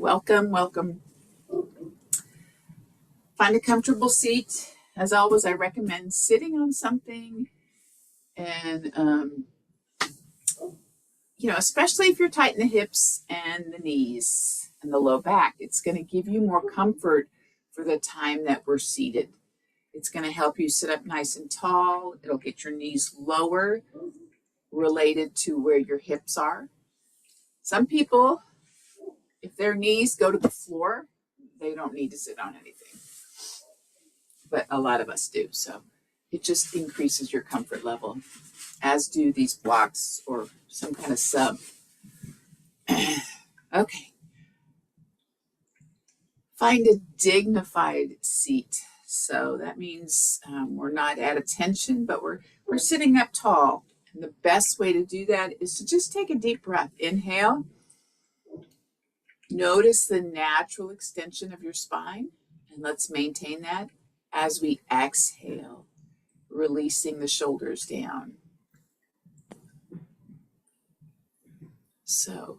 Welcome, welcome. Find a comfortable seat. As always, I recommend sitting on something and, especially if you're tight in the hips and the knees and the low back, it's going to give you more comfort for the time that we're seated. It's going to help you sit up nice and tall. It'll get your knees lower related to where your hips are. Some people, if their knees go to the floor, they don't need to sit on anything. But a lot of us do. So it just increases your comfort level, as do these blocks or some kind of sub. Okay. Find a dignified seat. So that means we're not at attention, but we're sitting up tall. And the best way to do that is to just take a deep breath. Inhale. Notice the natural extension of your spine, and let's maintain that as we exhale, releasing the shoulders down. So,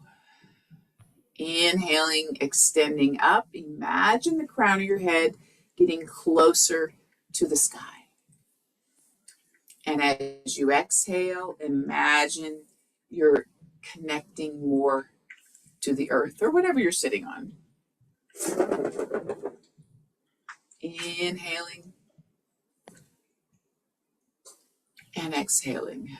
inhaling, extending up. Imagine the crown of your head getting closer to the sky. And as you exhale, imagine you're connecting more to the earth or whatever you're sitting on. Inhaling and exhaling.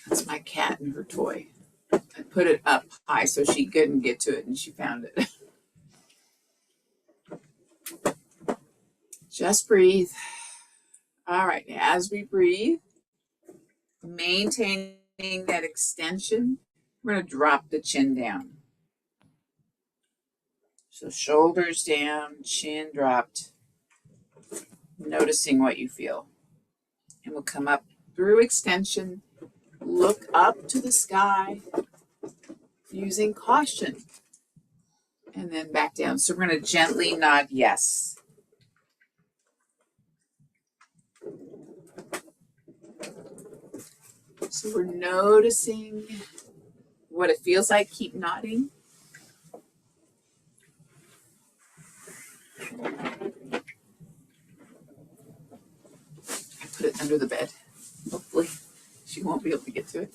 That's my cat and her toy. I put it up high so she couldn't get to it, and she found it. Just breathe. All right, as we breathe, maintaining that extension, we're going to drop the chin down. So shoulders down, chin dropped, noticing what you feel. And we'll come up through extension, look up to the sky using caution, and then back down. So we're going to gently nod yes. So we're noticing what it feels like. Keep nodding. I put it under the bed. Hopefully she won't be able to get to it.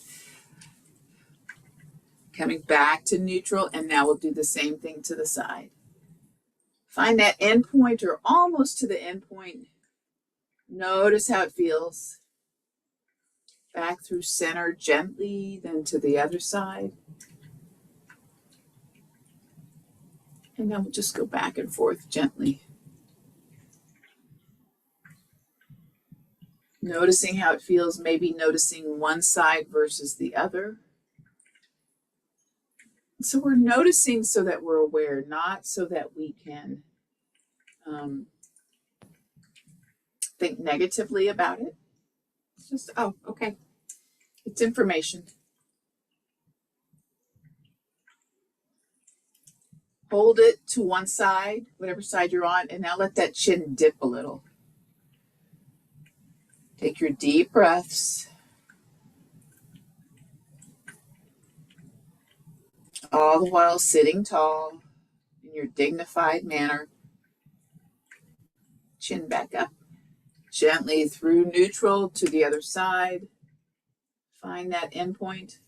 Coming back to neutral, and now we'll do the same thing to the side. Find that end point or almost to the end point. Notice how it feels. Back through center gently, then to the other side. And then we'll just go back and forth gently. Noticing how it feels, maybe noticing one side versus the other. So we're noticing so that we're aware, not so that we can think negatively about it. It's just, oh, okay. It's information. Hold it to one side, whatever side you're on, and now let that chin dip a little. Take your deep breaths. All the while sitting tall in your dignified manner. Chin back up. Gently through neutral to the other side. Find that end point.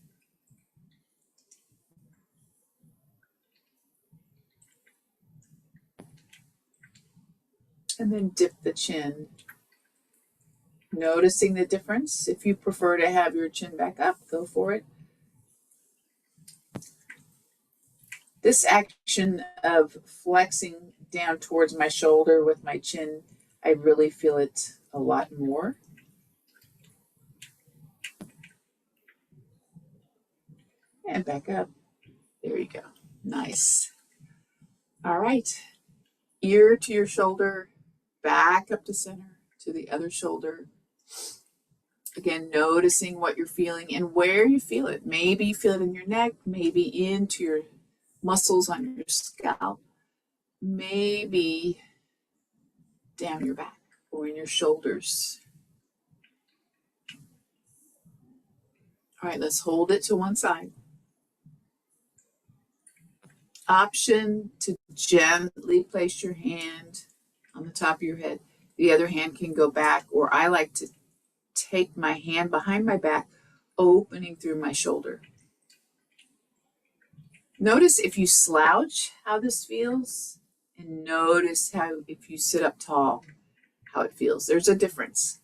And then dip the chin. Noticing the difference. If you prefer to have your chin back up, go for it. This action of flexing down towards my shoulder with my chin, I really feel it a lot more. And back up. There you go. Nice. All right. Ear to your shoulder, back up to center, to the other shoulder. Again, noticing what you're feeling and where you feel it. Maybe you feel it in your neck, maybe into your muscles on your scalp, maybe down your back. or in your shoulders. All right, let's hold it to one side. Option to gently place your hand on the top of your head. The other hand can go back, or I like to take my hand behind my back, opening through my shoulder. Notice if you slouch, how this feels, and notice how if you sit up tall, how it feels. There's a difference.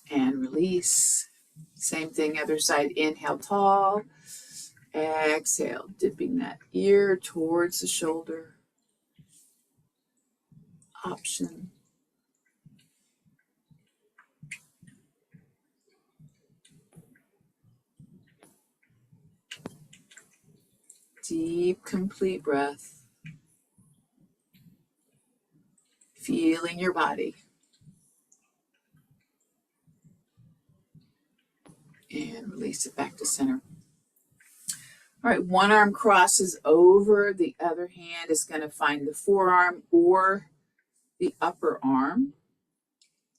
And release. Same thing, other side. Inhale tall. Exhale, dipping that ear towards the shoulder. Option. Deep, complete breath. Feeling your body. And release it back to center. All right, one arm crosses over, the other hand is going to find the forearm or the upper arm.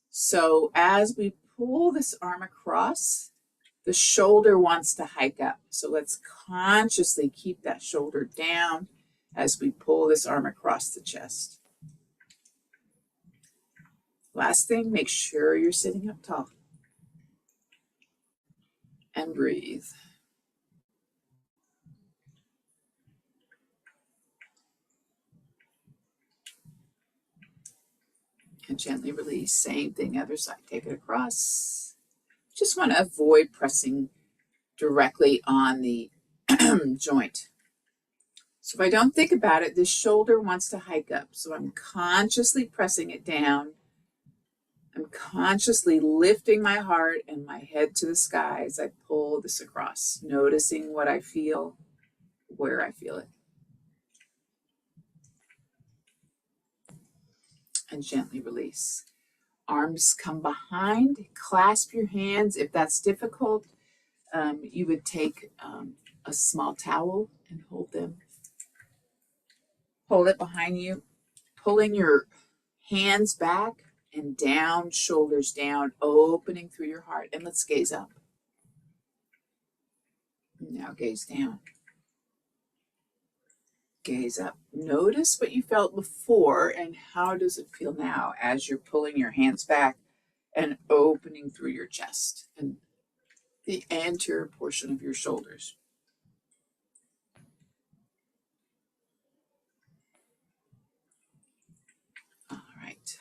So as we pull this arm across, the shoulder wants to hike up. So let's consciously keep that shoulder down as we pull this arm across the chest. Last thing, make sure you're sitting up tall. And breathe. And gently release. Same thing, other side. Take it across. Just want to avoid pressing directly on the joint. So if I don't think about it, this shoulder wants to hike up. So I'm consciously pressing it down. I'm consciously lifting my heart and my head to the sky as I pull this across, noticing what I feel, where I feel it. And gently release. Arms come behind, clasp your hands. If that's difficult, you would take a small towel and hold them. Hold it behind you, pulling your hands back and down, shoulders down, opening through your heart. And let's gaze up. Now gaze down. Gaze up. Notice what you felt before and how does it feel now as you're pulling your hands back and opening through your chest and the anterior portion of your shoulders. All right.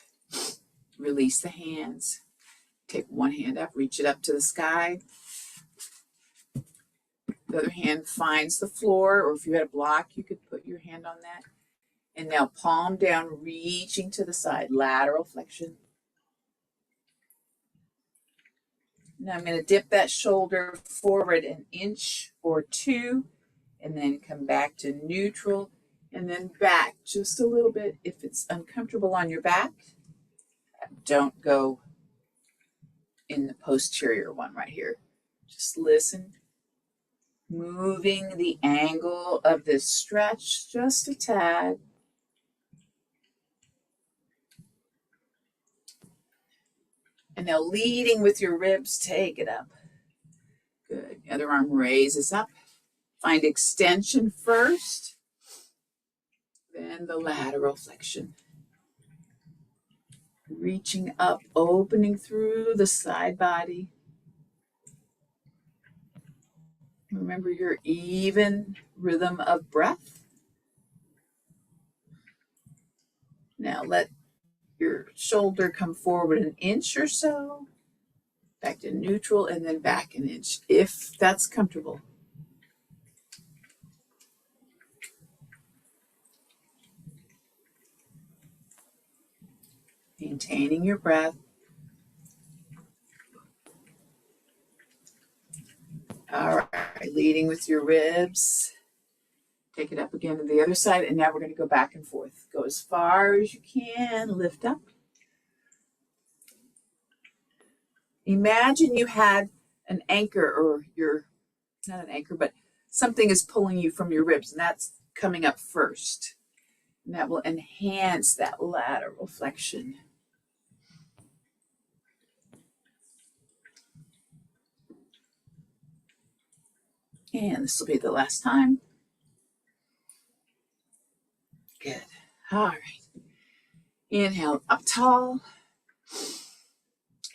Release the hands. Take one hand up, reach it up to the sky. The other hand finds the floor, or if you had a block, you could put your hand on that. And now palm down, reaching to the side, lateral flexion. Now I'm going to dip that shoulder forward an inch or two, and then come back to neutral, and then back just a little bit. If it's uncomfortable on your back, don't go in the posterior one right here. Just listen. Moving the angle of this stretch just a tad. And now leading with your ribs, take it up. Good. The other arm raises up. Find extension first, then the lateral flexion. Reaching up, opening through the side body. Remember your even rhythm of breath. Now let your shoulder come forward an inch or so, back to neutral, and then back an inch, if that's comfortable. Maintaining your breath. All right, leading with your ribs. Take it up again to the other side, and now we're going to go back and forth. Go as far as you can, lift up. Imagine you had an anchor, or not an anchor, but something is pulling you from your ribs, and that's coming up first. And that will enhance that lateral flexion. And this will be the last time. Good. All right. Inhale up tall.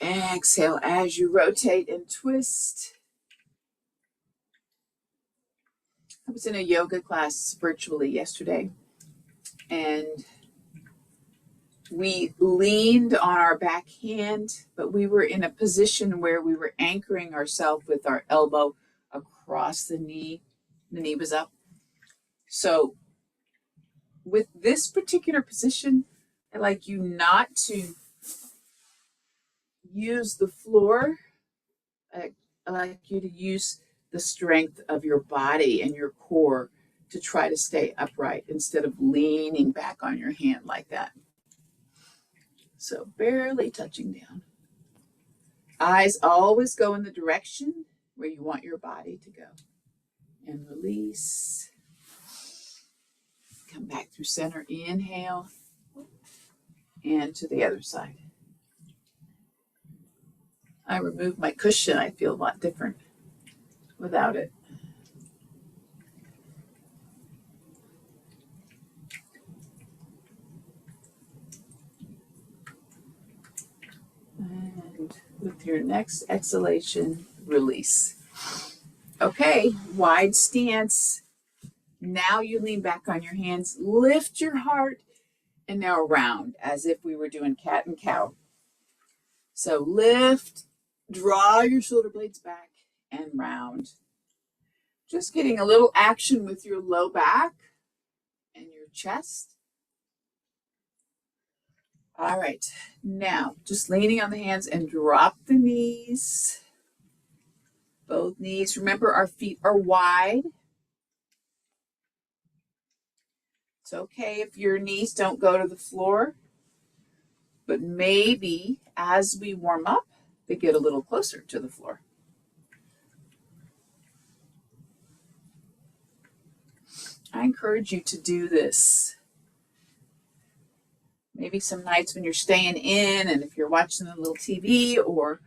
Exhale as you rotate and twist. I was in a yoga class virtually yesterday, and we leaned on our back hand, but we were in a position where we were anchoring ourselves with our elbow across the knee. The knee was up. So with this particular position, I'd like you not to use the floor. I'd like you to use the strength of your body and your core to try to stay upright instead of leaning back on your hand like that. So barely touching down. Eyes always go in the direction where you want your body to go. And release. Come back through center. Inhale. And to the other side. I removed my cushion. I feel a lot different without it. And with your next exhalation, release. Okay, wide stance. Now you lean back on your hands, lift your heart, and now round as if we were doing cat and cow. So lift, draw your shoulder blades back, and round. Just getting a little action with your low back and your chest. All right, now just leaning on the hands and drop the knees. Both knees. Remember, our feet are wide. It's okay if your knees don't go to the floor, but maybe as we warm up, they get a little closer to the floor. I encourage you to do this. Maybe some nights when you're staying in, and if you're watching a little TV or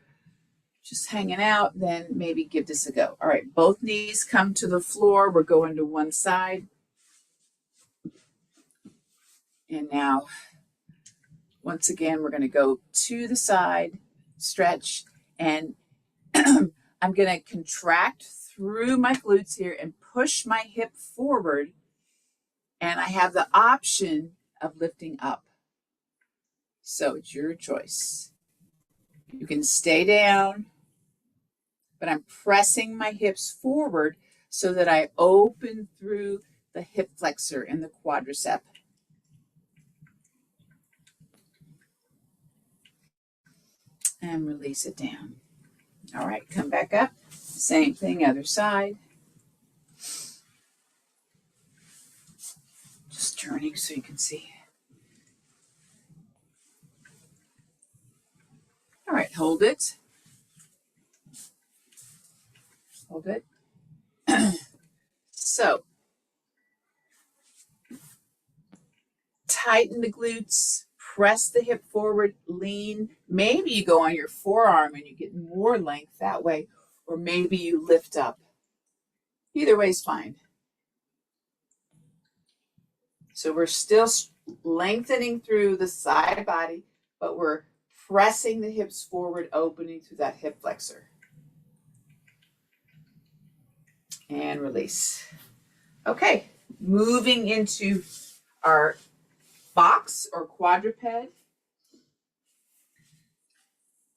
just hanging out, then maybe give this a go. All right, both knees come to the floor. We're going to one side. And now, once again, we're going to go to the side, stretch, and I'm going to contract through my glutes here and push my hip forward. And I have the option of lifting up. So it's your choice. You can stay down, but I'm pressing my hips forward so that I open through the hip flexor and the quadricep. And release it down. All right, come back up. Same thing, other side. Just turning so you can see. All right, hold it. Hold it. So, tighten the glutes, press the hip forward, lean. Maybe you go on your forearm and you get more length that way, or maybe you lift up. Either way is fine. So we're still lengthening through the side body, but we're pressing the hips forward, opening through that hip flexor. And release. Okay, moving into our box or quadruped.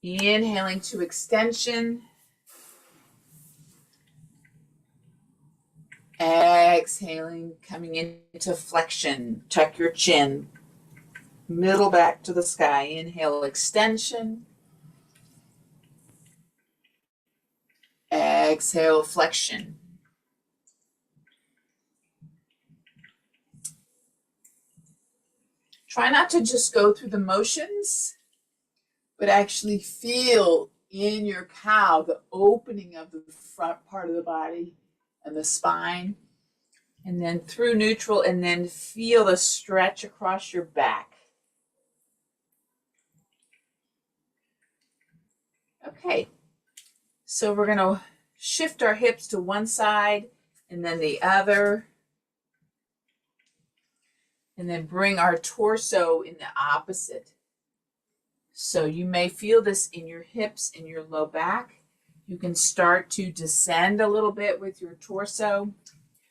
Inhaling to extension. Exhaling, coming into flexion. Tuck your chin. Middle back to the sky. Inhale, extension. Exhale, flexion. Try not to just go through the motions, but actually feel in your cow the opening of the front part of the body and the spine. and then through neutral, and then feel the stretch across your back. Okay, so we're going to shift our hips to one side and then the other, and then bring our torso in the opposite. So you may feel this in your hips, in your low back. You can start to descend a little bit with your torso.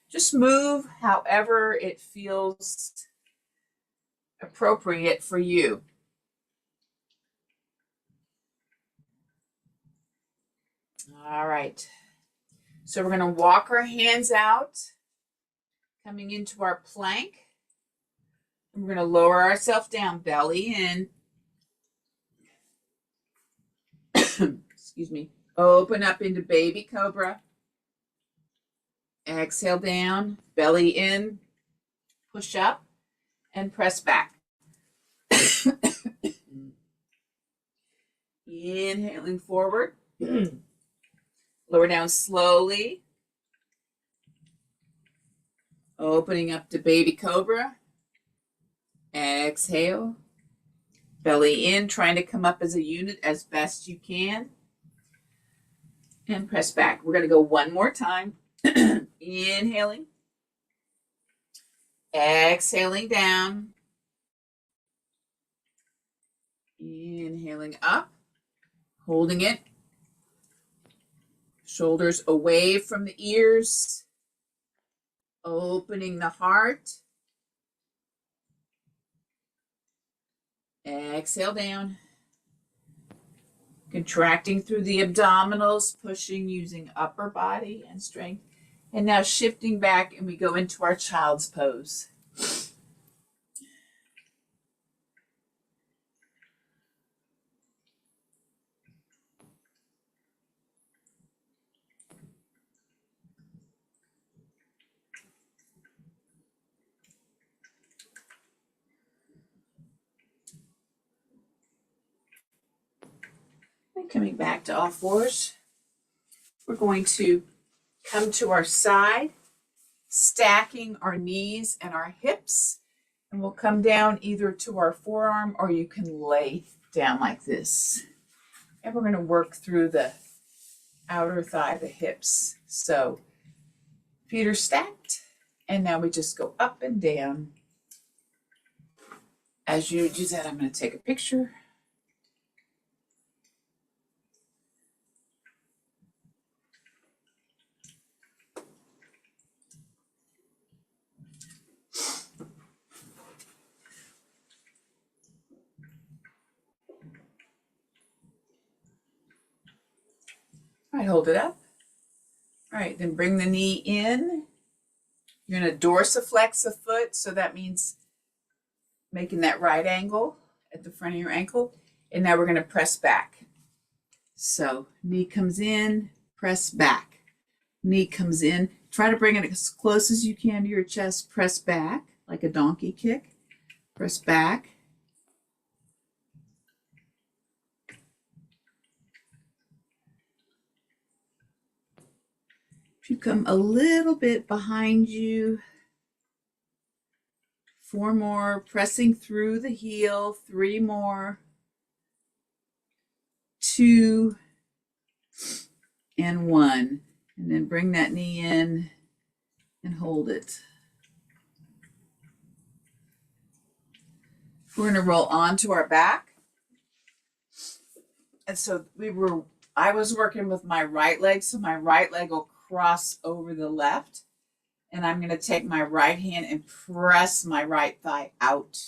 Just move however it feels appropriate for you. All right. So we're going to walk our hands out, coming into our plank. And we're going to lower ourselves down, belly in. Excuse me. Open up into baby cobra. Exhale down, belly in, push up, and press back. Inhaling forward. Lower down slowly. Opening up to baby cobra. Exhale. Belly in, trying to come up as a unit as best you can. And press back. We're going to go one more time. Inhaling. Exhaling down. Inhaling up. Holding it. Shoulders away from the ears. Opening the heart. Exhale down. Contracting through the abdominals, pushing using upper body and strength. And now shifting back, and we go into our child's pose. And coming back to all fours, we're going to come to our side, stacking our knees and our hips, and we'll come down either to our forearm, or you can lay down like this. And we're going to work through the outer thigh, the hips. So feet are stacked, and now we just go up and down. As you do that, I'm going to take a picture. All right, hold it up. All right, then bring the knee in. You're going to dorsiflex the foot, so that means making that right angle at the front of your ankle. And now we're going to press back. So knee comes in, press back. Knee comes in. Try to bring it as close as you can to your chest. Press back like a donkey kick. Press back. If you come a little bit behind you, 4 more, pressing through the heel, 3 more, 2, and 1. And then bring that knee in and hold it. We're going to roll onto our back. And so I was working with my right leg, so my right leg will cross over the left. And I'm going to take my right hand and press my right thigh out.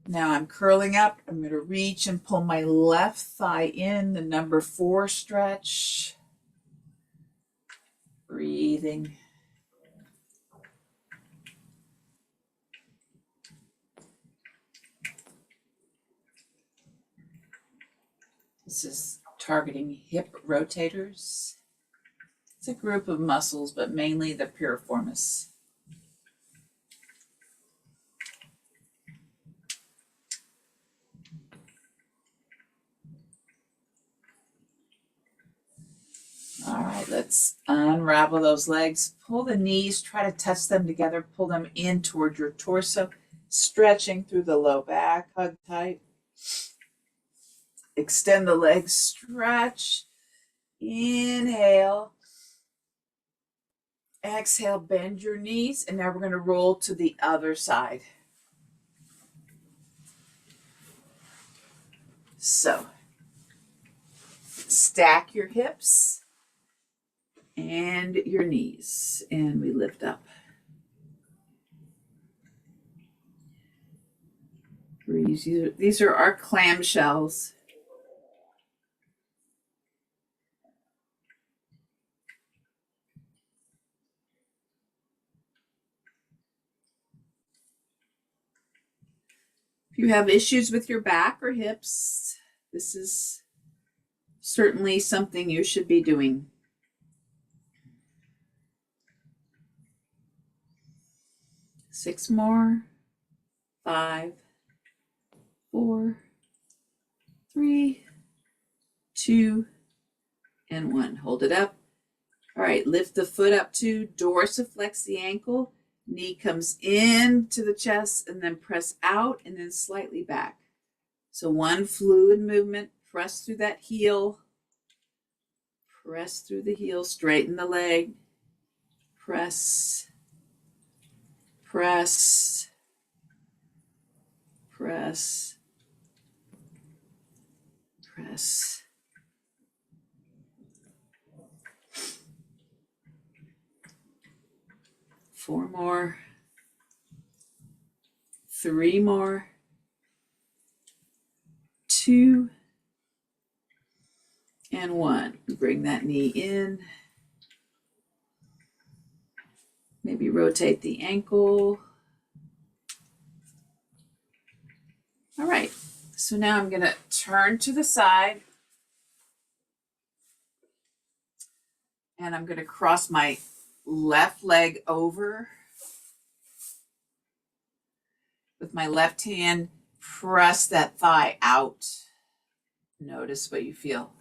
Now I'm curling up. I'm going to reach and pull my left thigh in, the number 4 stretch. Breathing. This is targeting hip rotators. It's a group of muscles, but mainly the piriformis. All right, let's unravel those legs. Pull the knees, try to touch them together. Pull them in toward your torso, stretching through the low back. Hug tight. Extend the legs, stretch. Inhale. Exhale, bend your knees, and now we're going to roll to the other side. So, stack your hips and your knees, and we lift up. These are our clamshells. If you have issues with your back or hips, this is certainly something you should be doing. Six more. 5, 4, 3, 2, and 1. Hold it up. All right, lift the foot up to dorsiflex the ankle. Knee comes into the chest and then press out and then slightly back. So one fluid movement. Press through that heel. Press through the heel. Straighten the leg. Press. Press. Press. Press. Four more. 3 more. 2 and 1. Bring that knee in. Maybe rotate the ankle. All right, so now I'm going to turn to the side and I'm going to cross my left leg over. With my left hand, press that thigh out. Notice what you feel.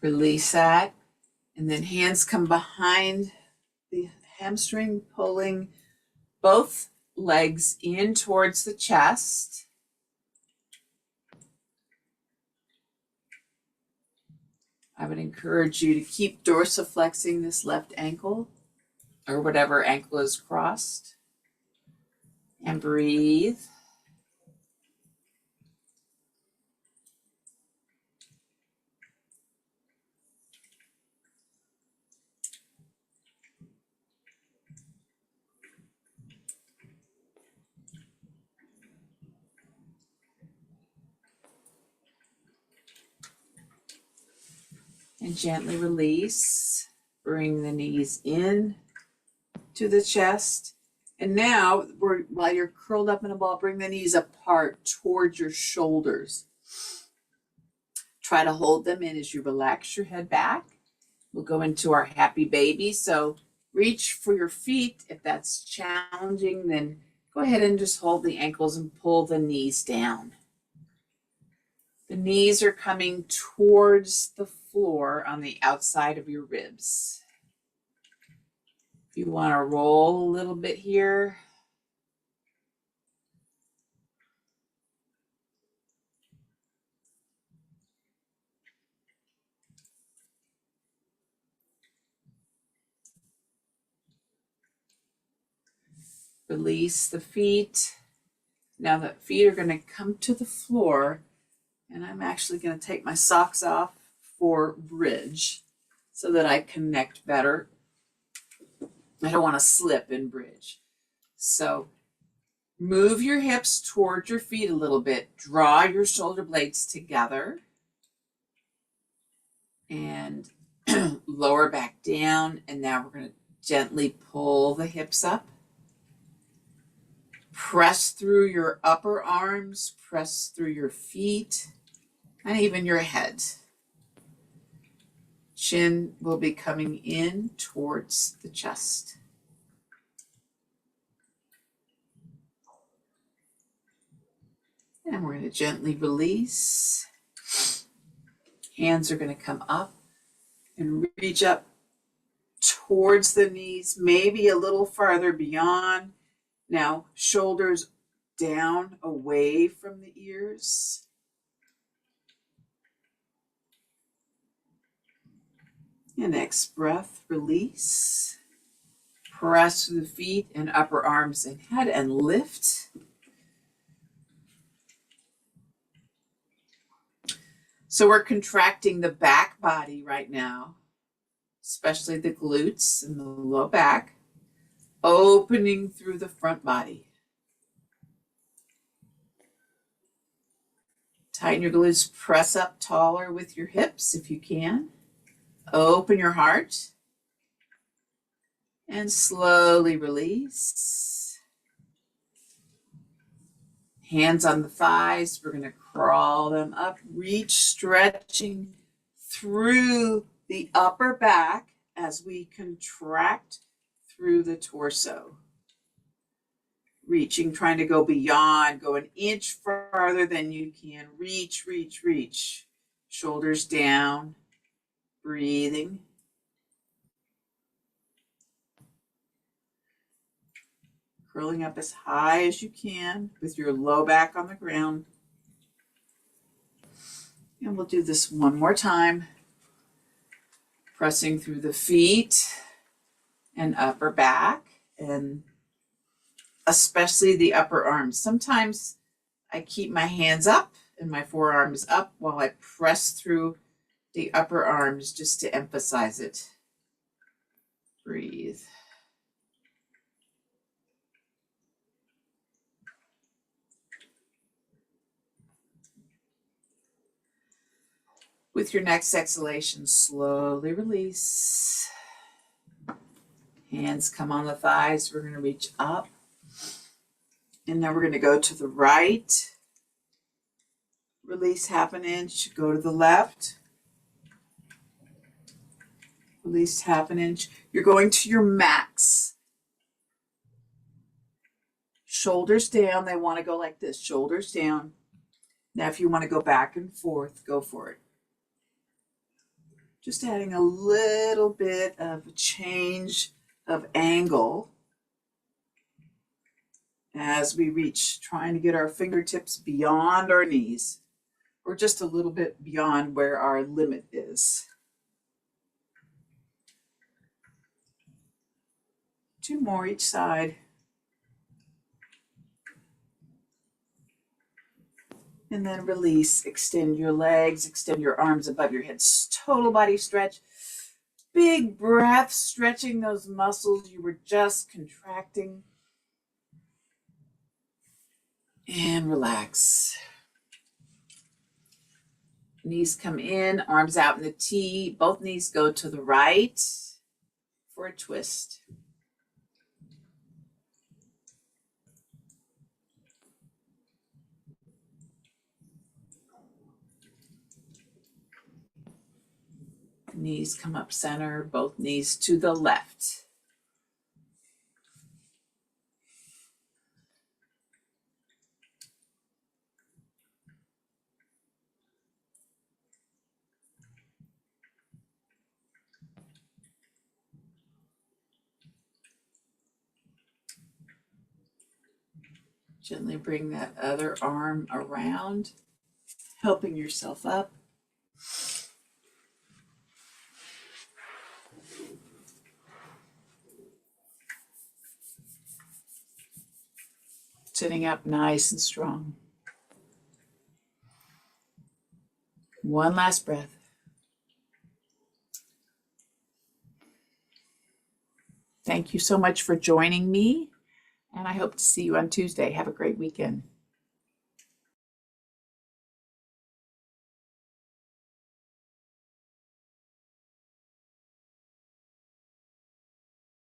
Release that. And then hands come behind the hamstring, pulling both legs in towards the chest. I would encourage you to keep dorsiflexing this left ankle or whatever ankle is crossed. And breathe. And gently release. Bring the knees in to the chest. And now, while you're curled up in a ball, bring the knees apart towards your shoulders. Try to hold them in as you relax your head back. We'll go into our happy baby. So reach for your feet. If that's challenging, then go ahead and just hold the ankles and pull the knees down. The knees are coming towards the floor on the outside of your ribs. If you want to roll a little bit here. Release the feet. Now the feet are going to come to the floor, and I'm actually going to take my socks off for bridge so that I connect better. I don't want to slip in bridge. So move your hips towards your feet a little bit. Draw your shoulder blades together and lower back down. And now we're going to gently pull the hips up. Press through your upper arms, press through your feet, and even your head. Chin will be coming in towards the chest. And we're going to gently release. Hands are going to come up and reach up towards the knees, maybe a little farther beyond. Now, shoulders down away from the ears. And next breath, release. Press through the feet and upper arms and head and lift. So we're contracting the back body right now, especially the glutes and the low back, opening through the front body. Tighten your glutes, press up taller with your hips if you can. Open your heart and slowly release. Hands on the thighs, we're going to crawl them up, reach, stretching through the upper back as we contract through the torso. Reaching, trying to go beyond, go an inch farther than you can. Reach, reach, reach. Shoulders down, breathing. Curling up as high as you can with your low back on the ground. And we'll do this one more time. Pressing through the feet and upper back, and especially the upper arms. Sometimes I keep my hands up and my forearms up while I press through the upper arms just to emphasize it. Breathe. With your next exhalation, slowly release. Hands come on the thighs. We're going to reach up. And then we're going to go to the right. Release half an inch. Go to the left. Release half an inch. You're going to your max. Shoulders down. They want to go like this. Shoulders down. Now if you want to go back and forth, go for it. Just adding a little bit of a change of angle as we reach, trying to get our fingertips beyond our knees, or just a little bit beyond where our limit is. 2 more each side. And then release, extend your legs, extend your arms above your heads, total body stretch. Big breath, stretching those muscles you were just contracting. And relax. Knees come in, arms out in the T. Both knees go to the right for a twist. Knees come up center, both knees to the left. Gently bring that other arm around, helping yourself up. Sitting up nice and strong. One last breath. Thank you so much for joining me, and I hope to see you on Tuesday. Have a great weekend.